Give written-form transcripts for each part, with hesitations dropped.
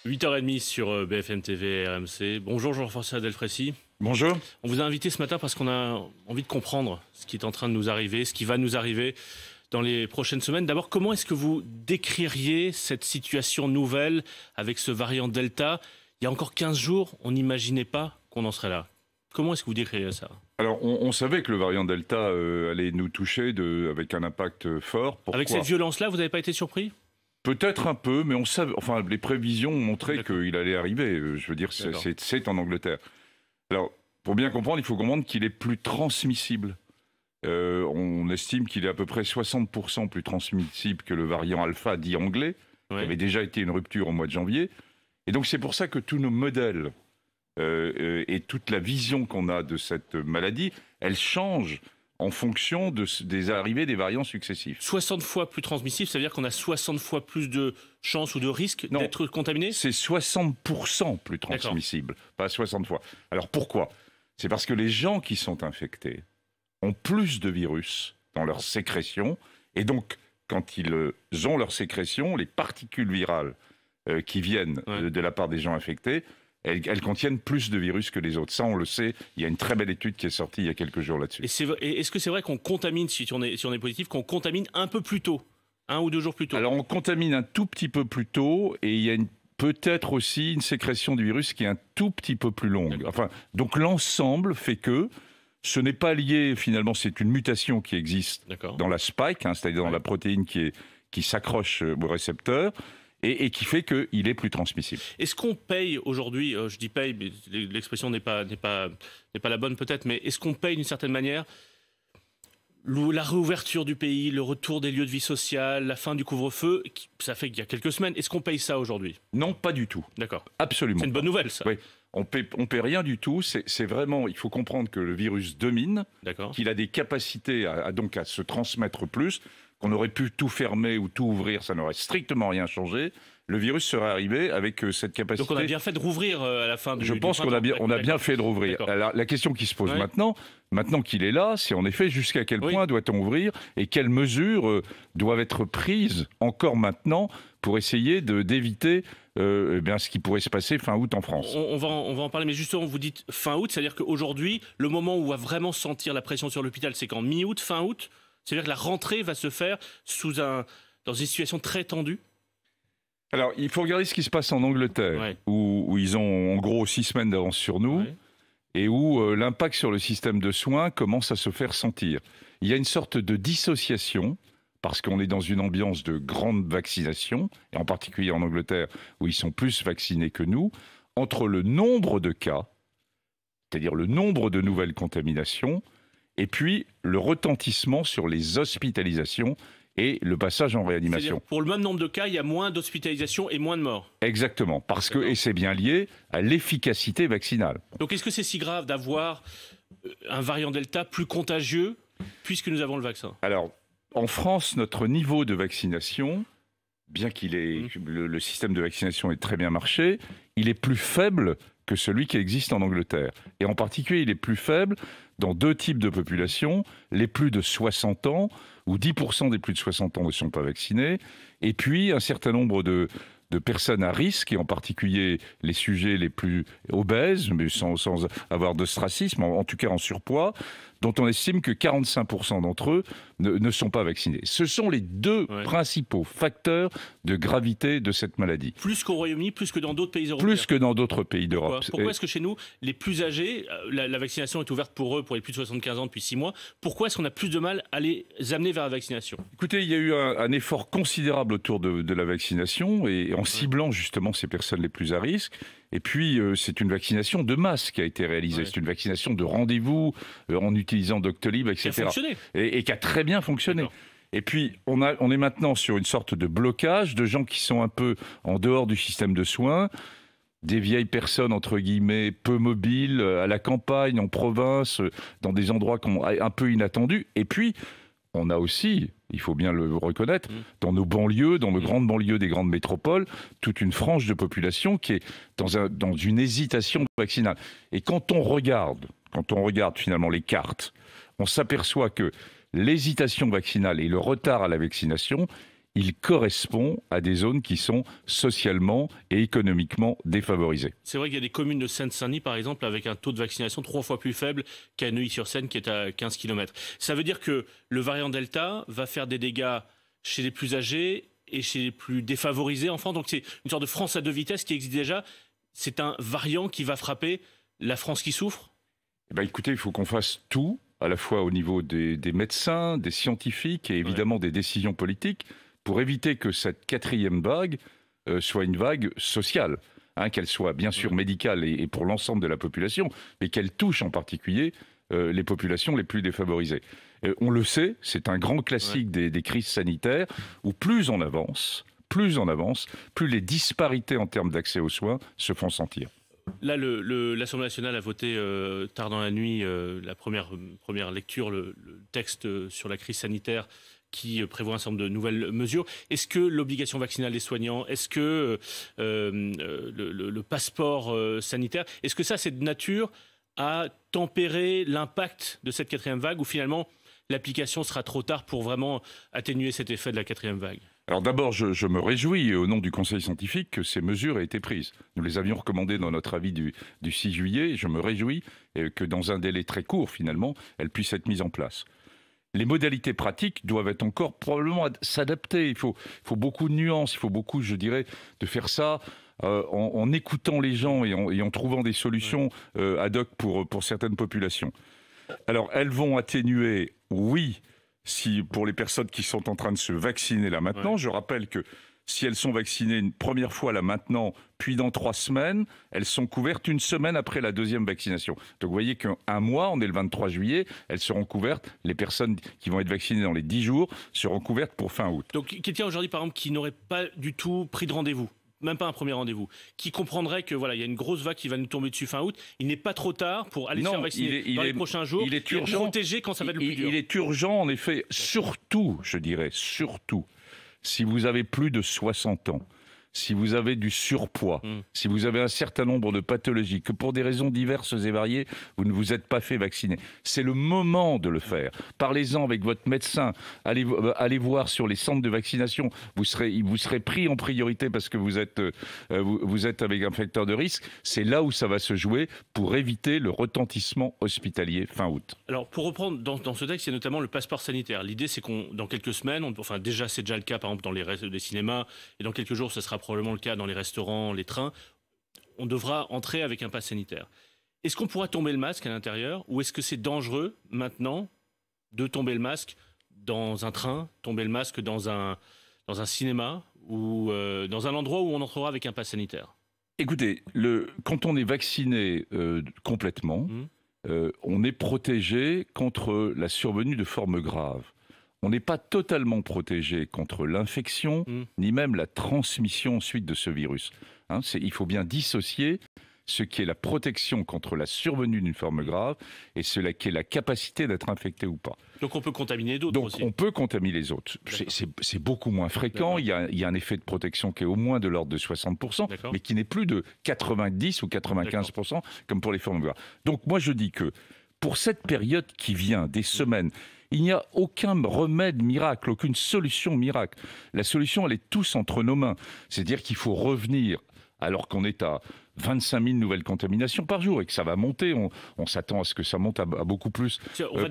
8h30 sur BFM TV et RMC. Bonjour Jean-François Delfrécy. Bonjour. On vous a invité ce matin parce qu'on a envie de comprendre ce qui est en train de nous arriver, ce qui va nous arriver dans les prochaines semaines. D'abord, comment est-ce que vous décririez cette situation nouvelle avec ce variant Delta? Il y a encore 15 jours, on n'imaginait pas qu'on en serait là. Comment est-ce que vous décririez ça? Alors, on savait que le variant Delta allait nous toucher avec un impact fort. Pourquoi? Avec cette violence-là, vous n'avez pas été surpris? Peut-être un peu, mais on savait. Enfin, les prévisions montraient qu'il allait arriver. Je veux dire, c'est en Angleterre. Alors, pour bien comprendre, il faut comprendre qu'il est plus transmissible. On estime qu'il est à peu près 60% plus transmissible que le variant alpha dit anglais, qui avait déjà été une rupture au mois de janvier. Et donc, c'est pour ça que tous nos modèles et toute la vision qu'on a de cette maladie, elle change en fonction des arrivées des variants successifs. 60 fois plus transmissible, ça veut dire qu'on a 60 fois plus de chances ou de risques d'être contaminé? C'est 60% plus transmissible, pas 60 fois. Alors pourquoi? C'est parce que les gens qui sont infectés ont plus de virus dans leur sécrétion, et donc quand ils ont leur sécrétion, les particules virales qui viennent de la part des gens infectés, elles contiennent plus de virus que les autres. Ça, on le sait. Il y a une très belle étude qui est sortie il y a quelques jours là-dessus. Et est-ce que c'est vrai qu'on contamine, si on est positif, qu'on contamine un peu plus tôt, 1 ou 2 jours plus tôt? Alors, on contamine un tout petit peu plus tôt, et il y a peut-être aussi une sécrétion du virus qui est un tout petit peu plus longue. Enfin, donc l'ensemble fait que ce n'est pas lié, finalement, c'est une mutation qui existe dans la spike, c'est-à-dire dans la protéine qui s'accroche au récepteur, et qui fait qu'il est plus transmissible. Est-ce qu'on paye aujourd'hui, je dis paye, mais l'expression n'est pas la bonne peut-être, mais est-ce qu'on paye d'une certaine manière la réouverture du pays, le retour des lieux de vie sociale, la fin du couvre-feu, ça fait qu'il y a quelques semaines, est-ce qu'on paye ça aujourd'hui? Non, pas du tout. D'accord. Absolument. C'est une bonne nouvelle, ça. Oui. On paie rien du tout. C'est vraiment, il faut comprendre que le virus domine, qu'il a des capacités à se transmettre plus, qu'on aurait pu tout fermer ou tout ouvrir, ça n'aurait strictement rien changé. Le virus serait arrivé avec cette capacité. Donc on a bien fait de rouvrir à la fin du Je pense qu'on a bien fait de rouvrir. Alors, la question qui se pose maintenant qu'il est là, c'est en effet jusqu'à quel point doit-on ouvrir et quelles mesures doivent être prises encore maintenant pour essayer d'éviter ce qui pourrait se passer fin août en France. On va en parler, mais justement, vous dites fin août, c'est-à-dire qu'aujourd'hui, le moment où on va vraiment sentir la pression sur l'hôpital, c'est qu'en mi-août, fin août, c'est-à-dire que la rentrée va se faire dans une situation très tendue? Alors, il faut regarder ce qui se passe en Angleterre, où ils ont en gros 6 semaines d'avance sur nous, et où l'impact sur le système de soins commence à se faire sentir. Il y a une sorte de dissociation, parce qu'on est dans une ambiance de grande vaccination, et en particulier en Angleterre, où ils sont plus vaccinés que nous, entre le nombre de cas, c'est-à-dire le nombre de nouvelles contaminations, et puis le retentissement sur les hospitalisations et le passage en réanimation. C'est-à-dire pour le même nombre de cas, il y a moins d'hospitalisations et moins de morts. Exactement, et c'est bien lié à l'efficacité vaccinale. Donc est-ce que c'est si grave d'avoir un variant Delta plus contagieux puisque nous avons le vaccin? Alors, en France, notre niveau de vaccination, bien qu'il ait le système de vaccination ait très bien marché, il est plus faible que celui qui existe en Angleterre. Et en particulier, il est plus faible dans 2 types de populations, les plus de 60 ans, où 10% des plus de 60 ans ne sont pas vaccinés, et puis un certain nombre de personnes à risque, et en particulier les sujets les plus obèses, mais sans avoir d'ostracisme, en tout cas en surpoids, dont on estime que 45% d'entre eux ne sont pas vaccinés. Ce sont les 2 principaux facteurs de gravité de cette maladie. Plus qu'au Royaume-Uni, plus que dans d'autres pays européens. Plus que dans d'autres pays d'Europe. Pourquoi est-ce que chez nous, les plus âgés, la vaccination est ouverte pour eux, pour les plus de 75 ans depuis 6 mois, pourquoi est-ce qu'on a plus de mal à les amener vers la vaccination? Écoutez, il y a eu un effort considérable autour de la vaccination, et en ciblant justement ces personnes les plus à risque. Et puis, c'est une vaccination de masse qui a été réalisée. C'est une vaccination de rendez-vous en utilisant Doctolib, etc. Qui a fonctionné. Et qui a très bien fonctionné. Et puis, on est maintenant sur une sorte de blocage de gens qui sont un peu en dehors du système de soins, des vieilles personnes, entre guillemets, peu mobiles, à la campagne, en province, dans des endroits un peu inattendus. Et puis, on a aussi, il faut bien le reconnaître, dans nos banlieues, dans nos grandes banlieues des grandes métropoles, toute une frange de population qui est dans une hésitation vaccinale. Et quand on regarde finalement les cartes, on s'aperçoit que l'hésitation vaccinale et le retard à la vaccination, il correspond à des zones qui sont socialement et économiquement défavorisées. C'est vrai qu'il y a des communes de Seine-Saint-Denis, par exemple, avec un taux de vaccination 3 fois plus faible qu'à Neuilly-sur-Seine, qui est à 15 km. Ça veut dire que le variant Delta va faire des dégâts chez les plus âgés et chez les plus défavorisés en France. Donc c'est une sorte de France à deux vitesses qui existe déjà. C'est un variant qui va frapper la France qui souffre? Eh bien, écoutez, il faut qu'on fasse tout, à la fois au niveau des médecins, des scientifiques et évidemment des décisions politiques, pour éviter que cette quatrième vague soit une vague sociale, qu'elle soit bien sûr médicale et pour l'ensemble de la population, mais qu'elle touche en particulier les populations les plus défavorisées. On le sait, c'est un grand classique des crises sanitaires, où plus on avance, plus les disparités en termes d'accès aux soins se font sentir. Là, l'Assemblée nationale a voté tard dans la nuit la première lecture, le texte sur la crise sanitaire qui prévoit un certain nombre de nouvelles mesures. Est-ce que l'obligation vaccinale des soignants, est-ce que le passeport sanitaire, est-ce que ça, c'est de nature à tempérer l'impact de cette quatrième vague, ou finalement l'application sera trop tard pour vraiment atténuer cet effet de la quatrième vague? Alors d'abord, je me réjouis au nom du Conseil scientifique que ces mesures aient été prises. Nous les avions recommandées dans notre avis du 6 juillet. Je me réjouis que dans un délai très court, finalement, elles puissent être mises en place. Les modalités pratiques doivent être encore probablement s'adapter. Il faut beaucoup de nuances, il faut beaucoup, je dirais, de faire ça en écoutant les gens et en trouvant des solutions ad hoc pour certaines populations. Alors, elles vont atténuer, oui, pour les personnes qui sont en train de se vacciner là maintenant. Je rappelle que si elles sont vaccinées une première fois là maintenant, puis dans 3 semaines, elles sont couvertes 1 semaine après la deuxième vaccination. Donc vous voyez qu'un mois, on est le 23 juillet, elles seront couvertes, les personnes qui vont être vaccinées dans les 10 jours seront couvertes pour fin août. Donc quelqu'un aujourd'hui, par exemple, qui n'aurait pas du tout pris de rendez-vous, même pas un premier rendez-vous, qui comprendrait que voilà, il y a une grosse vague qui va nous tomber dessus fin août, il n'est pas trop tard pour aller se faire vacciner dans les prochains jours, il est urgent, protéger quand ça va être le plus dur. Il est urgent, en effet, surtout, je dirais, surtout, si vous avez plus de 60 ans, si vous avez du surpoids, si vous avez un certain nombre de pathologies, que pour des raisons diverses et variées, vous ne vous êtes pas fait vacciner. C'est le moment de le faire. Parlez-en avec votre médecin. Allez voir sur les centres de vaccination. Vous serez pris en priorité parce que vous êtes avec un facteur de risque. C'est là où ça va se jouer pour éviter le retentissement hospitalier fin août. Alors, pour reprendre, dans ce texte, il y a notamment le passeport sanitaire. L'idée, c'est dans quelques semaines, c'est déjà le cas, par exemple, dans les restes des cinémas, et dans quelques jours, ce sera probablement le cas dans les restaurants, les trains, on devra entrer avec un pass sanitaire. Est-ce qu'on pourra tomber le masque à l'intérieur, ou est-ce que c'est dangereux maintenant de tomber le masque dans un train, tomber le masque dans un cinéma, ou dans un endroit où on entrera avec un pass sanitaire? Écoutez, quand on est vacciné complètement, on est protégé contre la survenue de formes graves. On n'est pas totalement protégé contre l'infection, ni même la transmission ensuite de ce virus. Il faut bien dissocier ce qui est la protection contre la survenue d'une forme grave et ce qui est la capacité d'être infecté ou pas. Donc on peut contaminer d'autres aussi. Donc on peut contaminer les autres. C'est beaucoup moins fréquent. Il y a un effet de protection qui est au moins de l'ordre de 60%, mais qui n'est plus de 90 ou 95% comme pour les formes graves. Donc moi je dis que pour cette période qui vient, des semaines, il n'y a aucun remède miracle, aucune solution miracle. La solution, elle est tous entre nos mains. C'est-à-dire qu'il faut revenir, alors qu'on est à 25 000 nouvelles contaminations par jour et que ça va monter. On s'attend à ce que ça monte à beaucoup plus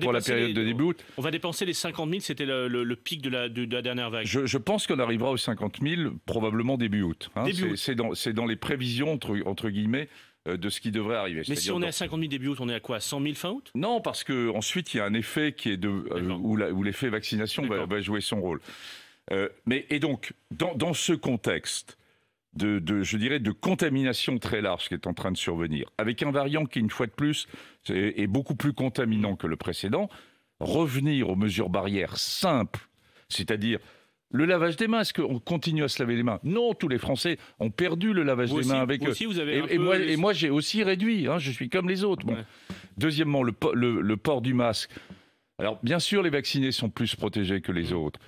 pour la période de début août. On va dépenser les 50 000, c'était le pic de la dernière vague. Je pense qu'on arrivera aux 50 000 probablement début août. C'est dans les prévisions, entre guillemets, de ce qui devrait arriver. Mais si on est à 50 000 début août, on est à quoi? 100 000 fin août? Non, parce qu'ensuite, il y a un effet qui est où l'effet vaccination va jouer son rôle. Et donc, dans ce contexte je dirais, de contamination très large qui est en train de survenir, avec un variant qui, une fois de plus, est beaucoup plus contaminant que le précédent, revenir aux mesures barrières simples, c'est-à-dire le lavage des mains, est-ce qu'on continue à se laver les mains? Non, tous les Français ont perdu le lavage des mains avec eux. Et moi, j'ai aussi réduit, je suis comme les autres. Bon. Ouais. Deuxièmement, le port du masque. Alors, bien sûr, les vaccinés sont plus protégés que les autres.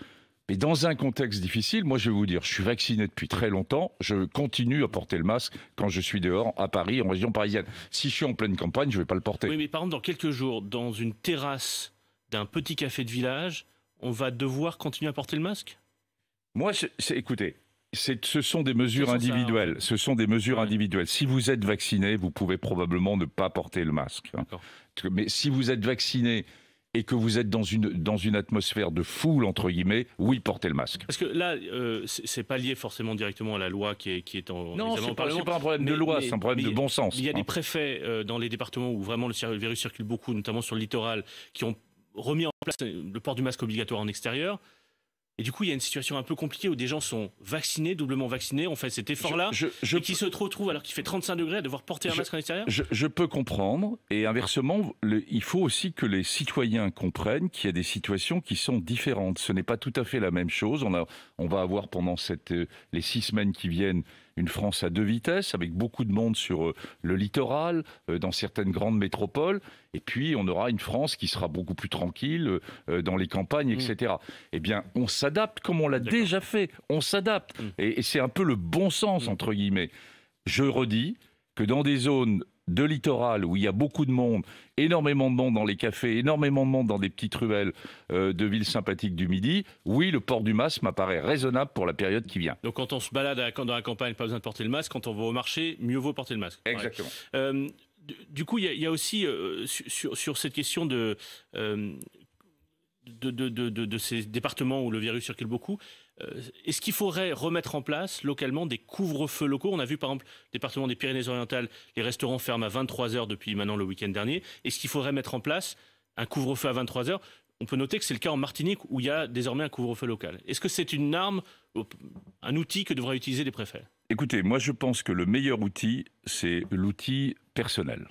Mais dans un contexte difficile, moi, je vais vous dire, je suis vacciné depuis très longtemps. Je continue à porter le masque quand je suis dehors, à Paris, en région parisienne. Si je suis en pleine campagne, je ne vais pas le porter. Oui, mais par exemple, dans quelques jours, dans une terrasse d'un petit café de village, on va devoir continuer à porter le masque? Moi, écoutez, ce sont des mesures individuelles. Ce sont des mesures individuelles. Si vous êtes vacciné, vous pouvez probablement ne pas porter le masque. Hein. Mais si vous êtes vacciné et que vous êtes dans une atmosphère de foule, entre guillemets, oui, portez le masque. Parce que là, c'est pas lié forcément directement à la loi qui est en non, examen c'est au Parlement. pas un problème de loi, c'est un problème de bon sens. Il y a des préfets dans les départements où vraiment le virus circule beaucoup, notamment sur le littoral, qui ont remis en place le port du masque obligatoire en extérieur. Et du coup, il y a une situation un peu compliquée où des gens sont vaccinés, doublement vaccinés, ont fait cet effort-là, et qui se retrouvent, alors qu'il fait 35 degrés, à devoir porter un masque en extérieur. Je peux comprendre, et inversement, il faut aussi que les citoyens comprennent qu'il y a des situations qui sont différentes. Ce n'est pas tout à fait la même chose. On va avoir pendant les 6 semaines qui viennent une France à 2 vitesses, avec beaucoup de monde sur le littoral, dans certaines grandes métropoles, et puis on aura une France qui sera beaucoup plus tranquille dans les campagnes, etc. Eh bien, on s'adapte comme on l'a déjà fait. On s'adapte. Et c'est un peu le bon sens, entre guillemets. Je redis que dans des zones de littoral où il y a beaucoup de monde, énormément de monde dans les cafés, énormément de monde dans des petites ruelles de villes sympathiques du Midi, oui, le port du masque m'apparaît raisonnable pour la période qui vient. Donc quand on se balade dans la campagne, pas besoin de porter le masque. Quand on va au marché, mieux vaut porter le masque. Exactement. Ouais. Du coup, il y a aussi sur cette question de ces départements où le virus circule beaucoup, est-ce qu'il faudrait remettre en place localement des couvre-feux locaux? On a vu par exemple, le département des Pyrénées-Orientales, les restaurants ferment à 23h depuis maintenant le week-end dernier. Est-ce qu'il faudrait mettre en place un couvre-feu à 23h? On peut noter que c'est le cas en Martinique où il y a désormais un couvre-feu local. Est-ce que c'est une arme, un outil que devraient utiliser les préfets? Écoutez, moi je pense que le meilleur outil, c'est l'outil personnel.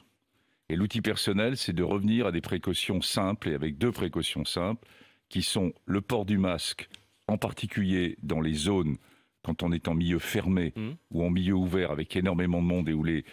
Et l'outil personnel, c'est de revenir à des précautions simples, et avec 2 précautions simples, qui sont le port du masque, en particulier dans les zones, quand on est en milieu fermé ou en milieu ouvert avec énormément de monde et où les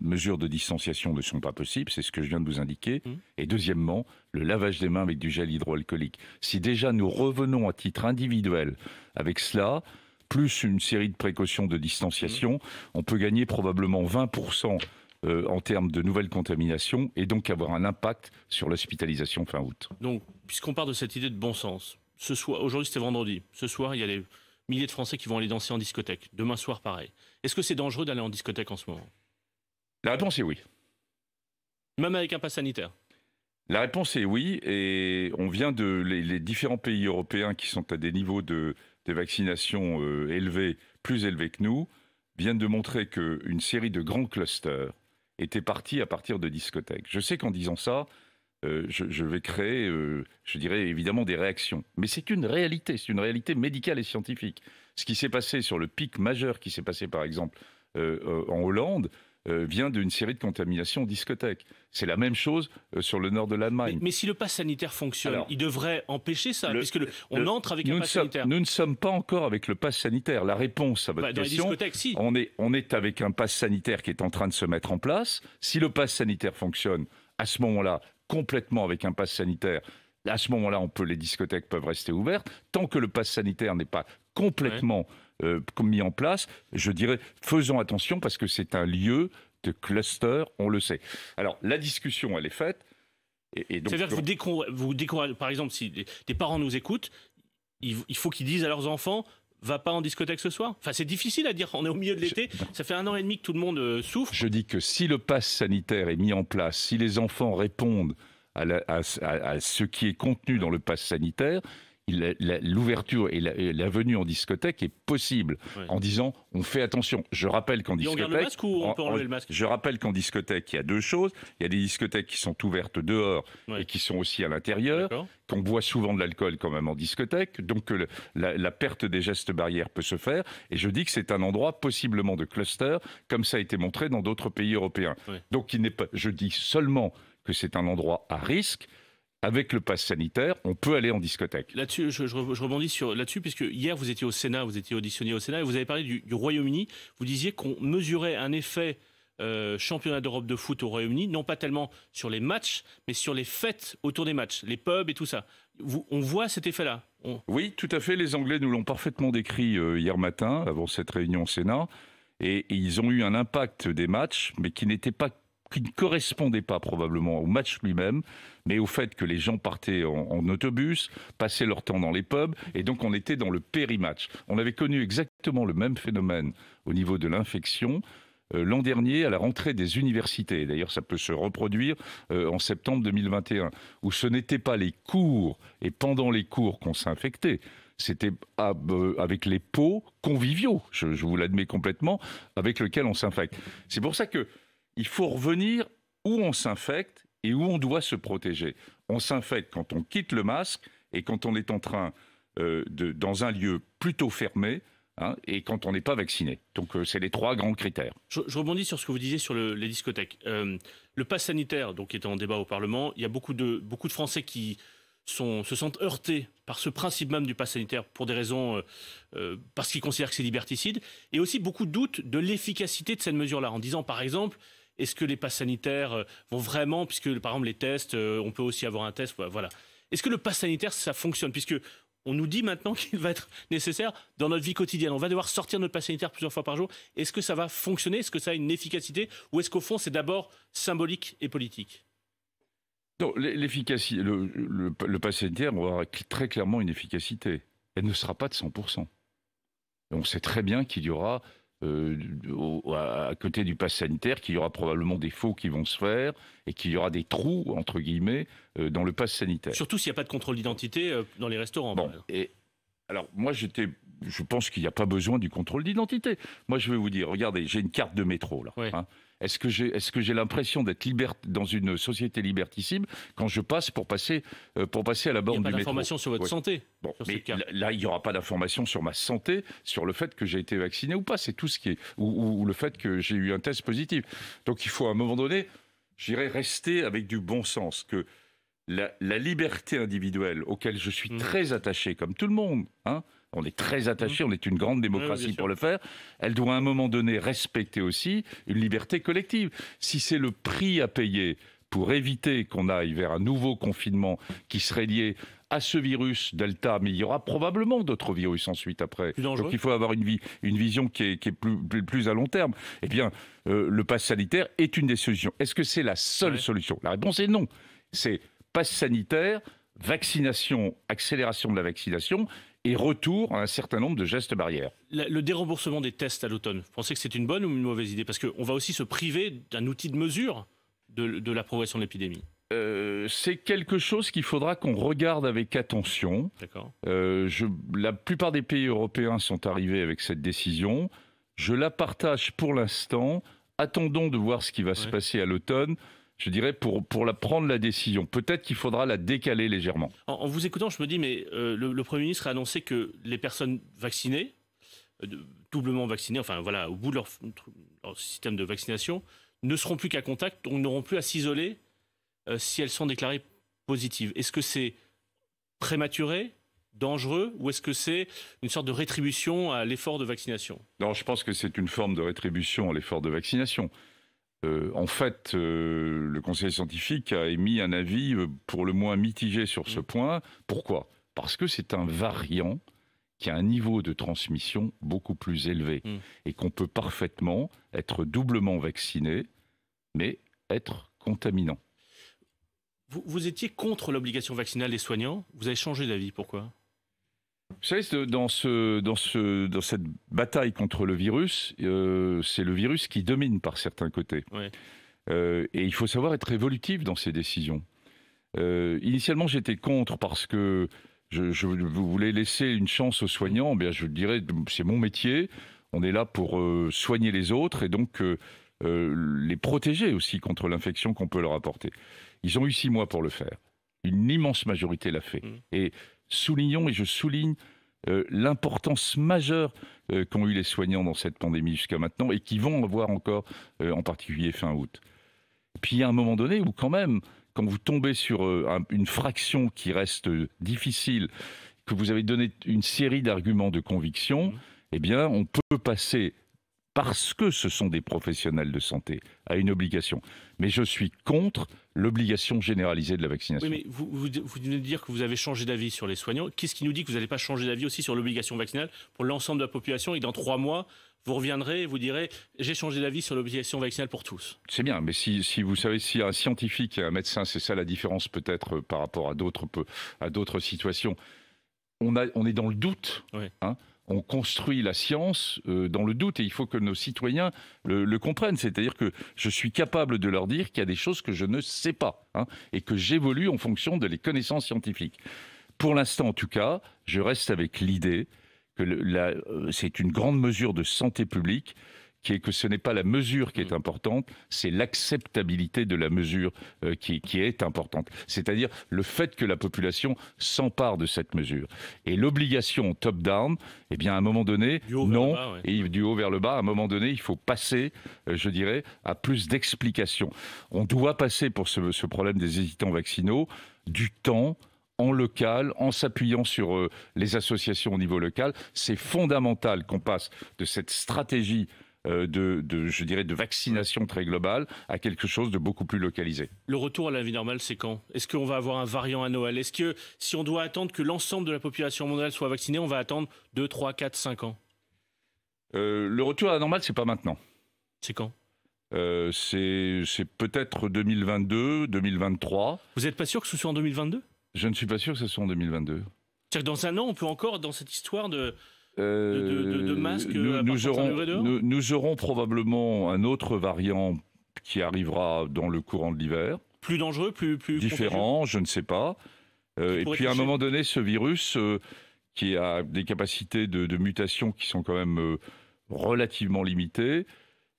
mesures de distanciation ne sont pas possibles, c'est ce que je viens de vous indiquer. Et deuxièmement, le lavage des mains avec du gel hydroalcoolique. Si déjà nous revenons à titre individuel avec cela, plus une série de précautions de distanciation, on peut gagner probablement 20% en termes de nouvelles contaminations et donc avoir un impact sur l'hospitalisation fin août. Donc, puisqu'on part de cette idée de bon sens, aujourd'hui c'était vendredi, ce soir il y a des milliers de Français qui vont aller danser en discothèque, demain soir pareil. Est-ce que c'est dangereux d'aller en discothèque en ce moment? La réponse est oui. Même avec un pass sanitaire? La réponse est oui, et on vient les différents pays européens qui sont à des niveaux de vaccination élevés, plus élevés que nous, viennent de montrer qu'une série de grands clusters étaient partis à partir de discothèques. Je sais qu'en disant ça, je vais créer, je dirais évidemment des réactions. Mais c'est une réalité médicale et scientifique. Ce qui s'est passé sur le pic majeur qui s'est passé par exemple en Hollande, vient d'une série de contaminations en discothèque. C'est la même chose sur le nord de l'Allemagne. Mais si le pass sanitaire fonctionne, il devrait empêcher ça, puisque on entre avec un pass sanitaire. Nous ne sommes pas encore avec le pass sanitaire. La réponse à votre question, si. on est avec un pass sanitaire qui est en train de se mettre en place. Si le pass sanitaire fonctionne, à ce moment-là, complètement avec un pass sanitaire, à ce moment-là, les discothèques peuvent rester ouvertes. Tant que le pass sanitaire n'est pas complètement mis en place, je dirais, faisons attention parce que c'est un lieu de cluster, on le sait. Alors, la discussion, elle est faite. C'est-à-dire que vous découragez, par exemple, si des parents nous écoutent, il faut qu'ils disent à leurs enfants, va pas en discothèque ce soir. Enfin, c'est difficile à dire, on est au milieu de l'été, ça fait 1 an et demi que tout le monde souffre. Je dis que si le pass sanitaire est mis en place, si les enfants répondent à ce qui est contenu dans le pass sanitaire, l'ouverture et la venue en discothèque est possible en disant on fait attention. Je rappelle qu'en discothèque, on garde le masque ou on peut enlever le masque? Je rappelle qu'en discothèque, il y a 2 choses. Il y a des discothèques qui sont ouvertes dehors et qui sont aussi à l'intérieur, qu'on boit souvent de l'alcool quand même en discothèque, donc la perte des gestes barrières peut se faire. Et je dis que c'est un endroit possiblement de cluster, comme ça a été montré dans d'autres pays européens. Donc je dis seulement que c'est un endroit à risque. Avec le pass sanitaire, on peut aller en discothèque. Là-dessus, je rebondis là-dessus, puisque hier, vous étiez au Sénat, vous étiez auditionné au Sénat, et vous avez parlé du Royaume-Uni. Vous disiez qu'on mesurait un effet championnat d'Europe de foot au Royaume-Uni, non pas tellement sur les matchs, mais sur les fêtes autour des matchs, les pubs et tout ça. On voit cet effet-là. Oui, tout à fait. Les Anglais nous l'ont parfaitement décrit hier matin, avant cette réunion au Sénat. Et ils ont eu un impact des matchs, mais qui n'était pas qui ne correspondait pas probablement au match lui-même, mais au fait que les gens partaient en autobus, passaient leur temps dans les pubs, et donc on était dans le péri-match. On avait connu exactement le même phénomène au niveau de l'infection l'an dernier à la rentrée des universités. D'ailleurs, ça peut se reproduire en septembre 2021, où ce n'était pas les cours et pendant les cours qu'on s'infectait. C'était avec les pots conviviaux, je vous l'admets complètement, avec lesquels on s'infecte. C'est pour ça qu'il faut revenir où on s'infecte et où on doit se protéger. On s'infecte quand on quitte le masque et quand on est en train dans un lieu plutôt fermé, et quand on n'est pas vacciné. Donc c'est les 3 grands critères. Je rebondis sur ce que vous disiez sur les discothèques. Le pass sanitaire, donc, qui est en débat au Parlement, il y a beaucoup de Français qui se sentent heurtés par ce principe même du pass sanitaire pour des raisons, parce qu'ils considèrent que c'est liberticide, et aussi beaucoup de doutes de l'efficacité de cette mesure-là, en disant par exemple, est-ce que les passes sanitaires vont vraiment, puisque par exemple les tests, on peut aussi avoir un test, voilà. Est-ce que le pass sanitaire, ça fonctionne, puisque on nous dit maintenant qu'il va être nécessaire dans notre vie quotidienne. On va devoir sortir notre pass sanitaire plusieurs fois par jour. Est-ce que ça va fonctionner? Est-ce que ça a une efficacité? Ou est-ce qu'au fond, c'est d'abord symbolique et politique? Non, l'efficacité, le pass sanitaire aura très clairement une efficacité. Elle ne sera pas de 100%. On sait très bien qu'il y aura, à côté du pass sanitaire, qu'il y aura probablement des faux qui vont se faire et qu'il y aura des trous, entre guillemets, dans le pass sanitaire. Surtout s'il n'y a pas de contrôle d'identité dans les restaurants. Bon, et alors moi je pense qu'il n'y a pas besoin du contrôle d'identité. Moi je vais vous dire, regardez, j'ai une carte de métro là. Ouais. Est-ce que j'ai l'impression d'être dans une société liberticide quand je passe pour passer à la borne du métro? Il n'y a pas d'information sur votre santé. Bon, mais là, il n'y aura pas d'information sur ma santé, sur le fait que j'ai été vacciné ou pas. C'est tout ce qui est... Ou le fait que j'ai eu un test positif. Donc il faut à un moment donné, je dirais, rester avec du bon sens. Que la liberté individuelle, auquel je suis très attaché, comme tout le monde, on est très attaché, on est une grande démocratie pour le faire. Elle doit à un moment donné respecter aussi une liberté collective. Si c'est le prix à payer pour éviter qu'on aille vers un nouveau confinement qui serait lié à ce virus Delta, mais il y aura probablement d'autres virus ensuite après. Donc il faut avoir une vision qui est plus à long terme. Eh bien, le pass sanitaire est une des solutions. Est-ce que c'est la seule solution? La réponse est non. C'est pass sanitaire, vaccination, accélération de la vaccination, et retour à un certain nombre de gestes barrières. Le déremboursement des tests à l'automne, vous pensez que c'est une bonne ou une mauvaise idée? Parce qu'on va aussi se priver d'un outil de mesure de la progression de l'épidémie. C'est quelque chose qu'il faudra qu'on regarde avec attention. D'accord. La plupart des pays européens sont arrivés avec cette décision. Je la partage pour l'instant. Attendons de voir ce qui va se passer à l'automne. Je dirais, pour prendre la décision. Peut-être qu'il faudra la décaler légèrement. En vous écoutant, je me dis, mais le Premier ministre a annoncé que les personnes vaccinées, doublement vaccinées, enfin voilà, au bout de leur système de vaccination, ne seront plus qu'à contact, donc n'auront plus à s'isoler si elles sont déclarées positives. Est-ce que c'est prématuré, dangereux, ou est-ce que c'est une sorte de rétribution à l'effort de vaccination? Non, je pense que c'est une forme de rétribution à l'effort de vaccination. En fait, le conseil scientifique a émis un avis pour le moins mitigé sur ce point. Pourquoi? Parce que c'est un variant qui a un niveau de transmission beaucoup plus élevé et qu'on peut parfaitement être doublement vacciné, mais être contaminant. Vous étiez contre l'obligation vaccinale des soignants. Vous avez changé d'avis. Pourquoi? Vous savez, dans cette bataille contre le virus, c'est le virus qui domine par certains côtés. Ouais. Et il faut savoir être évolutif dans ses décisions. Initialement, j'étais contre parce que je voulais laisser une chance aux soignants. Bien, je dirais, c'est mon métier. On est là pour soigner les autres et donc les protéger aussi contre l'infection qu'on peut leur apporter. Ils ont eu 6 mois pour le faire. Une immense majorité l'a fait. Et soulignons, et je souligne l'importance majeure qu'ont eu les soignants dans cette pandémie jusqu'à maintenant et qui vont avoir encore, en particulier fin août. Et puis il y a un moment donné où quand même, quand vous tombez sur une fraction qui reste difficile, que vous avez donné une série d'arguments de conviction, eh bien on peut passer, parce que ce sont des professionnels de santé, à une obligation. Mais je suis contre l'obligation généralisée de la vaccination. Oui, mais vous venez de dire que vous avez changé d'avis sur les soignants. Qu'est-ce qui nous dit que vous n'allez pas changer d'avis aussi sur l'obligation vaccinale pour l'ensemble de la population et que dans 3 mois, vous reviendrez et vous direz « j'ai changé d'avis sur l'obligation vaccinale pour tous ». C'est bien, mais si vous savez, si un scientifique et un médecin, c'est ça la différence peut-être par rapport à d'autres situations, on est dans le doute, oui. Hein. On construit la science dans le doute et il faut que nos citoyens le comprennent. C'est-à-dire que je suis capable de leur dire qu'il y a des choses que je ne sais pas, hein, et que j'évolue en fonction de les connaissances scientifiques. Pour l'instant, en tout cas, je reste avec l'idée que c'est une grande mesure de santé publique, qui est que ce n'est pas la mesure qui est importante, c'est l'acceptabilité de la mesure qui est importante. C'est-à-dire le fait que la population s'empare de cette mesure. Et l'obligation top-down, eh bien à un moment donné, non, et du haut vers le bas, à un moment donné, il faut passer, je dirais, à plus d'explications. On doit passer pour ce problème des hésitants vaccinaux du temps en local, en s'appuyant sur les associations au niveau local. C'est fondamental qu'on passe de cette stratégie je dirais, de vaccination très globale à quelque chose de beaucoup plus localisé. Le retour à la vie normale, c'est quand? Est-ce qu'on va avoir un variant à Noël? Est-ce que si on doit attendre que l'ensemble de la population mondiale soit vaccinée, on va attendre 2, 3, 4, 5 ans? Le retour à la normale, c'est pas maintenant. C'est quand? C'est peut-être 2022, 2023. Vous n'êtes pas sûr que ce soit en 2022? Je ne suis pas sûr que ce soit en 2022. C'est-à-dire que dans un an, on peut encore, dans cette histoire de masques, nous aurons probablement un autre variant qui arrivera dans le courant de l'hiver. Plus dangereux, plus différent, contagieux. Je ne sais pas. Et puis à un moment donné, ce virus qui a des capacités de mutation qui sont quand même relativement limitées,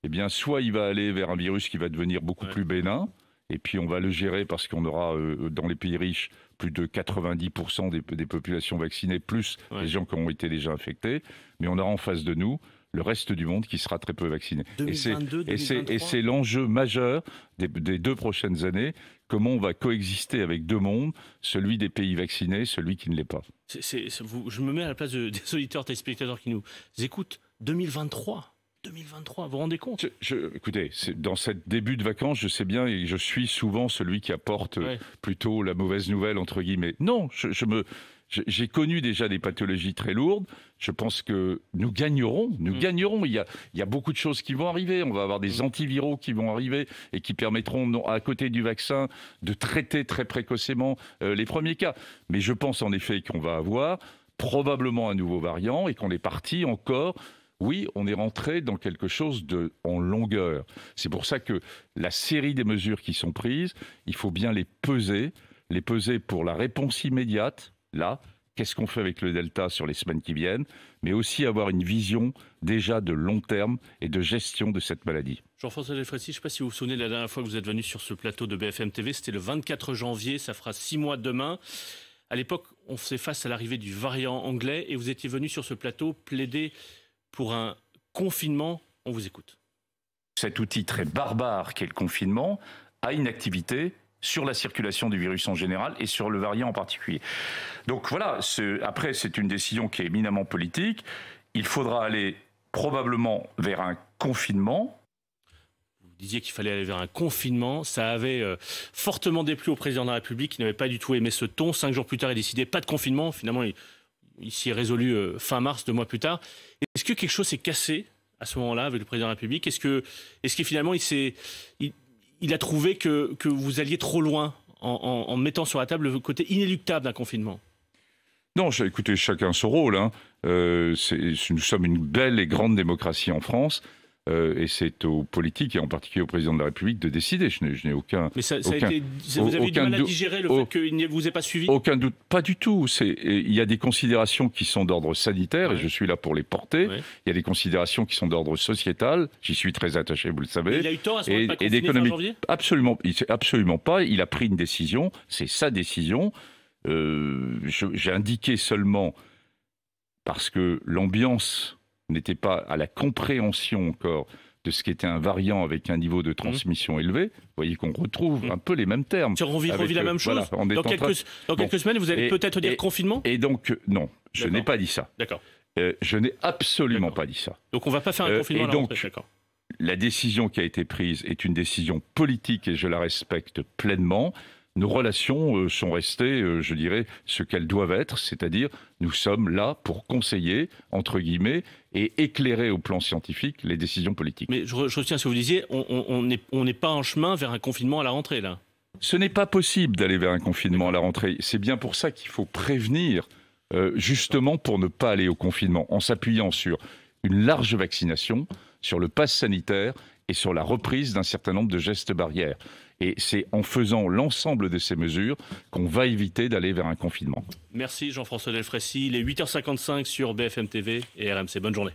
eh bien, soit il va aller vers un virus qui va devenir beaucoup plus bénin, et puis on va le gérer parce qu'on aura dans les pays riches plus de 90% des populations vaccinées, plus les gens qui ont été déjà infectés, mais on aura en face de nous le reste du monde qui sera très peu vacciné. 2022, et c'est l'enjeu majeur des 2 prochaines années, comment on va coexister avec 2 mondes, celui des pays vaccinés, celui qui ne l'est pas. Je me mets à la place des auditeurs, téléspectateurs qui nous écoutent. 2023, vous vous rendez compte? Écoutez, dans cette début de vacances, je sais bien, et je suis souvent celui qui apporte plutôt la mauvaise nouvelle, entre guillemets. Non, j'ai connu déjà des pathologies très lourdes. Je pense que nous gagnerons. Il y a beaucoup de choses qui vont arriver. On va avoir des antiviraux qui vont arriver et qui permettront, à côté du vaccin, de traiter très précocement les premiers cas. Mais je pense en effet qu'on va avoir probablement un nouveau variant et qu'on est parti encore... Oui, on est rentré dans quelque chose en longueur. C'est pour ça que la série des mesures qui sont prises, il faut bien les peser pour la réponse immédiate. Là, qu'est-ce qu'on fait avec le Delta sur les semaines qui viennent, mais aussi avoir une vision déjà de long terme et de gestion de cette maladie. Jean-François Delfraissy, je ne sais pas si vous vous souvenez de la dernière fois que vous êtes venu sur ce plateau de BFM TV, c'était le 24 janvier, ça fera 6 mois demain. À l'époque, on faisait face à l'arrivée du variant anglais et vous étiez venu sur ce plateau plaider pour un confinement. On vous écoute. Cet outil très barbare qu'est le confinement a une activité sur la circulation du virus en général et sur le variant en particulier. Donc voilà, après c'est une décision qui est éminemment politique. Il faudra aller probablement vers un confinement. Vous disiez qu'il fallait aller vers un confinement. Ça avait fortement déplu au président de la République qui n'avait pas du tout aimé ce ton. 5 jours plus tard, il décidait pas de confinement. Finalement, il s'y est résolu fin mars, 2 mois plus tard. Est-ce que quelque chose s'est cassé à ce moment-là avec le président de la République? Est-ce que finalement il a trouvé que vous alliez trop loin en mettant sur la table le côté inéluctable d'un confinement? Non, écoutez, chacun son rôle. Hein. Nous sommes une belle et grande démocratie en France. Et c'est aux politiques, et en particulier au président de la République, de décider. Je n'ai aucun... Mais vous avez eu du mal à digérer le fait qu'il ne vous ait pas suivi? Aucun doute, pas du tout. Il y a des considérations qui sont d'ordre sanitaire, et je suis là pour les porter. Il y a des considérations qui sont d'ordre sociétal. J'y suis très attaché, vous le savez. Mais il a eu tort à ce moment-là de pas confiner fin janvier? Absolument pas. Il a pris une décision. C'est sa décision. J'ai indiqué seulement, parce que l'ambiance n'était pas à la compréhension encore de ce qu'était un variant avec un niveau de transmission élevé. Vous voyez qu'on retrouve un peu les mêmes termes. On vit la même chose. Voilà, dans quelques semaines, vous allez peut-être dire confinement? Et donc, non, je n'ai pas dit ça. D'accord. Je n'ai absolument pas dit ça. Donc on ne va pas faire un confinement à la rentrée, d'accord. La décision qui a été prise est une décision politique et je la respecte pleinement. nos relations sont restées, je dirais, ce qu'elles doivent être, c'est-à-dire nous sommes là pour conseiller, entre guillemets, et éclairer au plan scientifique les décisions politiques. Mais je retiens ce que vous disiez, on n'est pas en chemin vers un confinement à la rentrée, là. Ce n'est pas possible d'aller vers un confinement à la rentrée. C'est bien pour ça qu'il faut prévenir, justement pour ne pas aller au confinement, en s'appuyant sur une large vaccination, sur le pass sanitaire et sur la reprise d'un certain nombre de gestes barrières. Et c'est en faisant l'ensemble de ces mesures qu'on va éviter d'aller vers un confinement. Merci Jean-François Delfraissy. Il est 8h55 sur BFM TV et RMC. Bonne journée.